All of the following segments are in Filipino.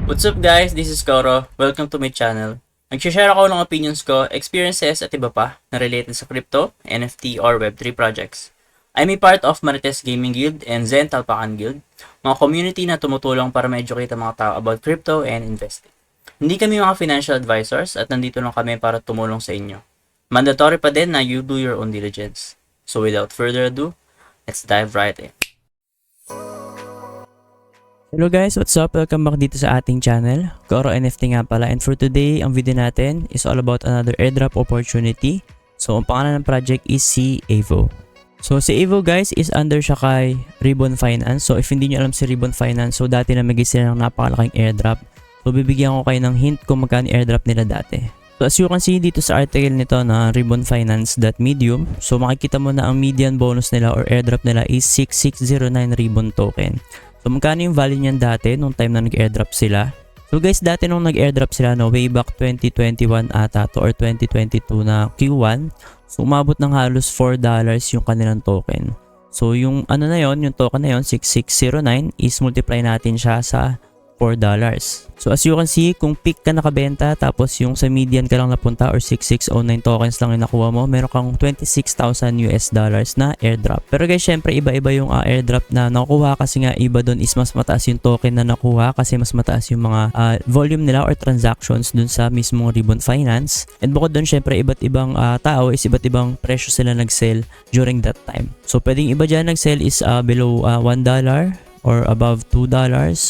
What's up guys? This is Koro. Welcome to my channel. Nag-share ako ng opinions ko, experiences at iba pa na related sa crypto, NFT or Web3 projects. I'm a part of Marites Gaming Guild and Zen Talpakan Guild, mga community na tumutulong para ma-educate ang mga tao about crypto and investing. Hindi kami mga financial advisors at nandito lang kami para tumulong sa inyo. Mandatory pa din na you do your own diligence. So without further ado, let's dive right in. Hello guys, what's up? Welcome back dito sa ating channel, Koro NFT nga pala, and for today, ang video natin is all about another airdrop opportunity. So, ang pangalan ng project is si Avo. So, si Avo guys is under siya kay Ribbon Finance. So, if hindi nyo alam si Ribbon Finance, so dati namigay sila ng napakalaking airdrop. So, bibigyan ko kayo ng hint kung magkano airdrop nila dati. So, as you can see dito sa article nito na ribbonfinance.medium, so makikita mo na ang median bonus nila or airdrop nila is 6609 Ribbon token. So, magkano yung value niyan dati nung time na nag-airdrop sila? So, guys, dati nung nag-airdrop sila, no, way back 2021 ata to or 2022 na Q1, so, umabot ng halos $4 yung kanilang token. So, yung ano na yon, yung token na yon, 6609, is multiply natin siya sa $4. So, as you can see, kung peak ka nakabenta, tapos yung sa median ka lang napunta or 6609 tokens lang yung nakuha mo, meron kang $26,000 na airdrop. Pero guys, syempre, iba-iba yung airdrop na nakuha kasi nga iba doon is mas mataas yung token na nakuha kasi mas mataas yung mga volume nila or transactions dun sa mismong Ribbon Finance. And bukod doon, syempre, iba't ibang tao is iba't ibang presyo sila nag-sell during that time. So, pwedeng iba dyan nag-sell is below $1 or above $2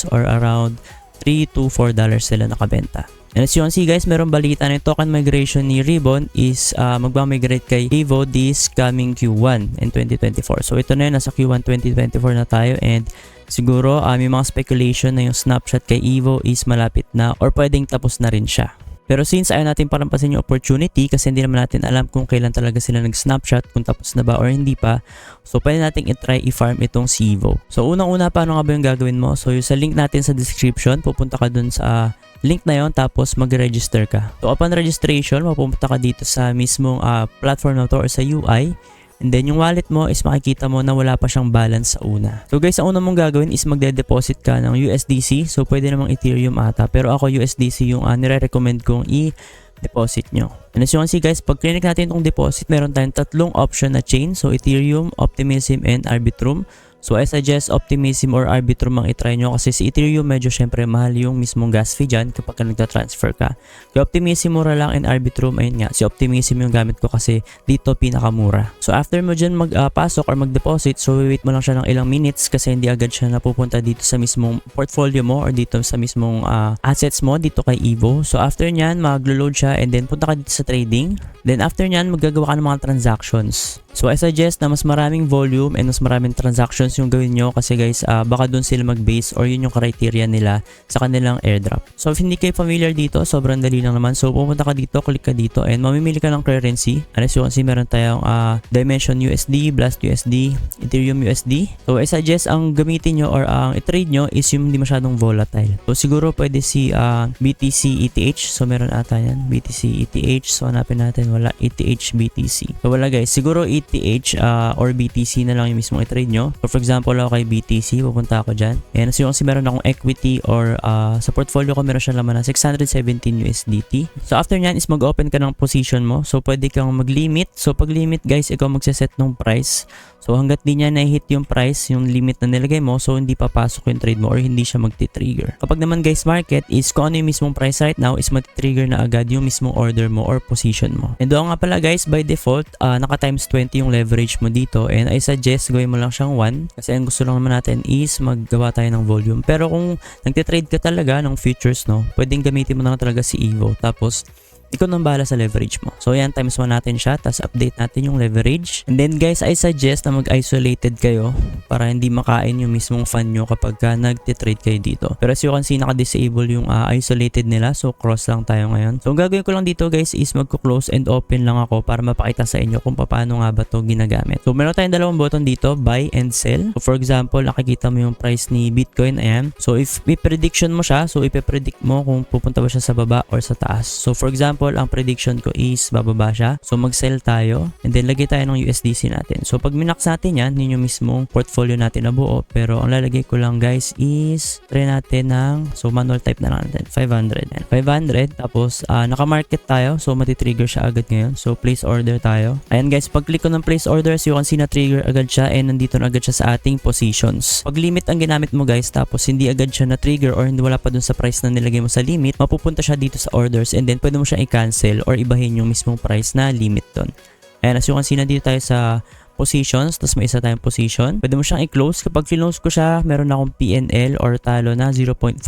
or around $3 to $4 sila nakabenta. And as you can see guys, meron balita na yung token migration ni Ribbon is magmamigrate kay Avo this coming Q1 in 2024. So ito na yun, nasa Q1 2024 na tayo and siguro may mga speculation na yung snapshot kay Avo is malapit na or pwedeng tapos na rin siya. Pero since ayaw natin parampasin yung opportunity kasi hindi naman natin alam kung kailan talaga sila nag-snapshot, kung tapos na ba or hindi pa, so pwede natin i-try i-farm itong si Avo. So unang-una, paano nga ba yung gagawin mo? So yung sa link natin sa description, pupunta ka dun sa link na yon tapos mag-register ka. So upon registration, mapupunta ka dito sa mismong platform na to or sa UI. And then yung wallet mo is makikita mo na wala pa siyang balance sa una. So guys, ang una mong gagawin is magde-deposit ka ng USDC. So pwede namang Ethereum ata. Pero ako USDC yung nire-recommend kong i-deposit nyo. And as you can see guys, pag clinic natin itong deposit, meron tayong tatlong option na chain. So Ethereum, Optimism, and Arbitrum. So I suggest Optimism or Arbitrum ang itry nyo kasi si Ethereum medyo syempre mahal yung mismong gas fee dyan kapag nagta-transfer ka. Kaya Optimism mura lang and Arbitrum, ayun nga, si Optimism yung gamit ko kasi dito pinakamura. So after mo dyan magpasok or mag-deposit, so wait mo lang siya ng ilang minutes kasi hindi agad siya napupunta dito sa mismong portfolio mo or dito sa mismong assets mo dito kay Avo. So after nyan, mag-load siya and then punta ka dito sa trading. Then after nyan, maggagawa ka ng mga transactions. So I suggest na mas maraming volume and mas maraming transactions yung gawin nyo kasi guys, baka dun sila mag-base or yun yung criteria nila sa kanilang airdrop. So if hindi kayo familiar dito, sobrang dali lang naman. So pumunta ka dito, click ka dito and mamimili ka ng currency. As you can see, meron tayong Dimension USD, Blast USD, Ethereum USD. So I suggest ang gamitin nyo or ang i-trade nyo is yung hindi masyadong volatile. So siguro pwede si BTC ETH. So meron ata yan, BTC ETH. So hanapin natin, wala ETH BTC. So wala guys, siguro ETH or BTC na lang yung mismong i-trade nyo. So for example, ako kay BTC, pupunta ako dyan. And as you can see, meron akong equity or sa portfolio ko meron siya laman na 617 USDT. So after nyan is mag-open ka ng position mo. So pwede kang mag-limit. So pag limit guys, ikaw magsaset ng price. So hanggat di niya na-hit yung price, yung limit na nilagay mo, so hindi papasok yung trade mo or hindi siya magti-trigger. Kapag naman guys market is kung ano yung mismong price right now is mag-trigger na agad yung mismong order mo or position mo. And doon nga pala guys, by default, naka times 20 yung leverage mo dito and I suggest gawin mo lang siyang 1 kasi ang gusto lang naman natin is maggawa tayo ng volume. Pero kung nagtitrade ka talaga ng futures, no, pwedeng gamitin mo na talaga si Avo tapos ikaw nang bahala sa leverage mo. So yan, times 1 natin siya, tapos update natin yung leverage. And then guys, I suggest na mag-isolated kayo para hindi makain yung mismong fund nyo kapag nagtitrade kayo dito. Pero as you can see, naka-disable yung isolated nila. So cross lang tayo ngayon. So ang gagawin ko lang dito guys is magko-close and open lang ako para mapakita sa inyo kung paano nga ba to ginagamit. So meron tayong dalawang button dito, buy and sell. So for example, nakikita mo yung price ni Bitcoin, ayan. So if i-prediction mo siya, so ipe-predict mo kung pupunta ba siya sa baba or sa taas. So for example, example, ang prediction ko is bababa siya. So mag-sell tayo and then lagay tayo ng USDC natin. So pag minax natin yan, yun yung mismong portfolio natin na buo. Pero ang lalagay ko lang guys is try natin ng, so manual type na lang natin, 500. And 500 tapos naka-market tayo. So matitrigger siya agad ngayon. So place order tayo. Ayan guys, pag click ko ng place orders, you can see na trigger agad siya and nandito na agad siya sa ating positions. Pag limit ang ginamit mo guys, tapos hindi agad siya na trigger or hindi wala pa dun sa price na nilagay mo sa limit, mapupunta siya dito sa orders and then pwede mo siya i-cancel or ibahin yung mismong price na limit dun. And as you can see, nandito tayo sa positions, tapos may isa tayong position. Pwede mo siyang i-close. Kapag close ko siya, meron akong PNL or talo na $0.48.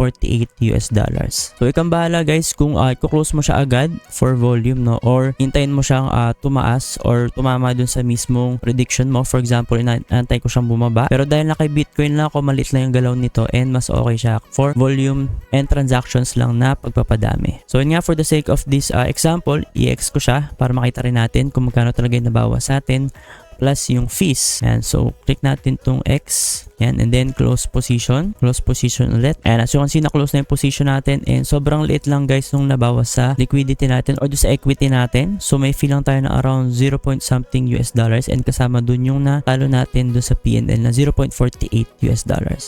So ikang bahala guys kung i-close mo siya agad for volume, no, or hintayin mo siyang tumaas or tumama dun sa mismong prediction mo. For example, inaantay ko siyang bumaba. Pero dahil na kay Bitcoin lang ako, maliit lang yung galaw nito and mas okay siya for volume and transactions lang na pagpapadami. So yun nga, for the sake of this example, i-X ko siya para makita rin natin kung magkano talaga yung nabawas sa atin plus yung fees. And so click natin tong X. Yan, and then close position ulit. And as you can see, na-close na yung position natin and sobrang liit lang guys nung nabawas sa liquidity natin or sa equity natin. So may fee lang tayo na around 0. something US dollars and kasama dun yung natalo natin dun sa PNL na $0.48.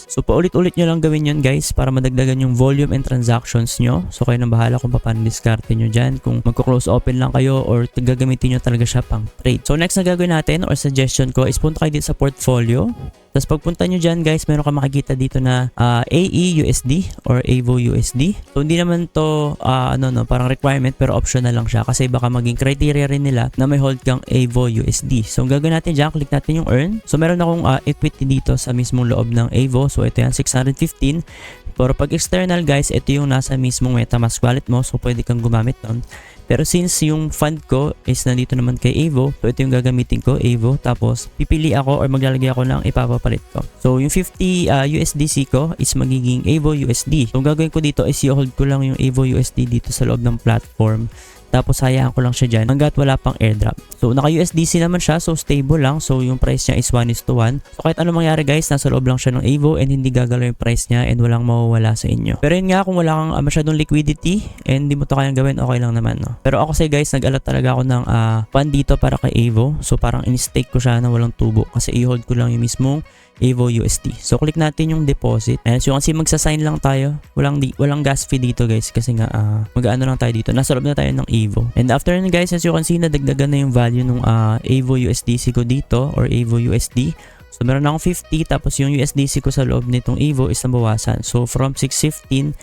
So paulit-ulit nyo lang gawin yun guys para madagdagan yung volume and transactions nyo. So kayo nang bahala kung paano diskarte nyo dyan, kung magko-close open lang kayo or gagamitin nyo talaga siya pang trade. So next na gagawin natin or suggestion ko is punta kayo dito sa portfolio. Tapos pagpunta nyo dyan guys, meron ka makikita dito na AEUSD or AVO USD. So hindi naman to parang requirement pero optional lang siya kasi baka maging criteria rin nila na may hold kang AVO USD. So ang gagawin natin dyan, click natin yung earn. So meron akong equity dito sa mismong loob ng AVO. So ito yan, 615. Pero pag external guys, ito yung nasa mismong MetaMask wallet mo. So pwede kang gumamit nun. Pero since yung fund ko is nandito naman kay AVO, so ito yung gagamitin ko, AVO. Tapos pipili ako or maglalagay ako ng ipapapalit ko. So yung 50 USDC ko is magiging AVO USD. So ang gagawin ko dito is i-hold ko lang yung AVO USD dito sa loob ng platform. Tapos hayaan ko lang siya dyan hanggat wala pang airdrop. So naka-USDC naman siya, so stable lang. So yung price niya is 1:1. So kahit ano mangyari guys, nasa loob lang siya ng AVO and hindi gagalaw yung price niya and walang mawawala sa inyo. Pero yun nga, kung wala kang masyadong liquidity and hindi mo to kayang gawin, okay lang naman, no? Pero ako guys, nag-alat talaga ako ng fund dito para kay AVO. So parang in-stake ko siya na walang tubo kasi i-hold ko lang yung mismong AVO USD. So click natin yung deposit. And so kasi magsasign lang tayo. Walang gas fee dito guys kasi nga mag-ano lang tayo dito. Nasa loob na tayo ng AVO. And after nun guys, as you can see, nadagdagan na yung value ng AVO USDC ko dito or AVO USD. So meron akong 50 tapos yung USDC ko sa loob nitong AVO is nabawasan. So from 615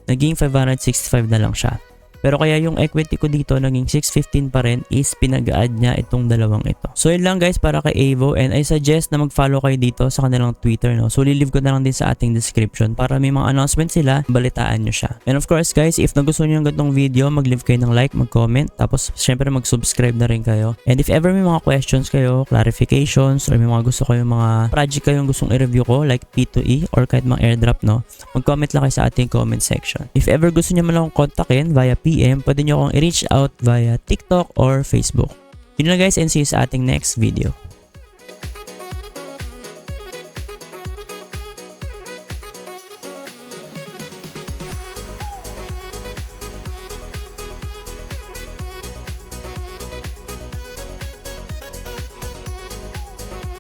naging 565 na lang siya. Pero kaya yung equity ko dito naging 615 pa rin is pinag-add niya itong dalawang ito. So yun lang guys para kay AVO and I suggest na mag-follow kayo dito sa kanilang Twitter, no. So lilive ko na lang din sa ating description para may mga announcement sila, balitaan nyo siya. And of course guys, if nagustuhan nyo yung ganitong video, mag-leave kayo ng like, mag-comment, tapos syempre mag-subscribe na rin kayo. And if ever may mga questions kayo, clarifications, or may mga gusto kayong mga project kayong gustong i-review ko like P2E or kahit mga airdrop, no, mag-comment lang kayo sa ating comment section. If ever gusto nyo man lang akong kontakin via PM, pwede nyo akong i-reach out via TikTok or Facebook. Yun lang guys and see you sa ating next video.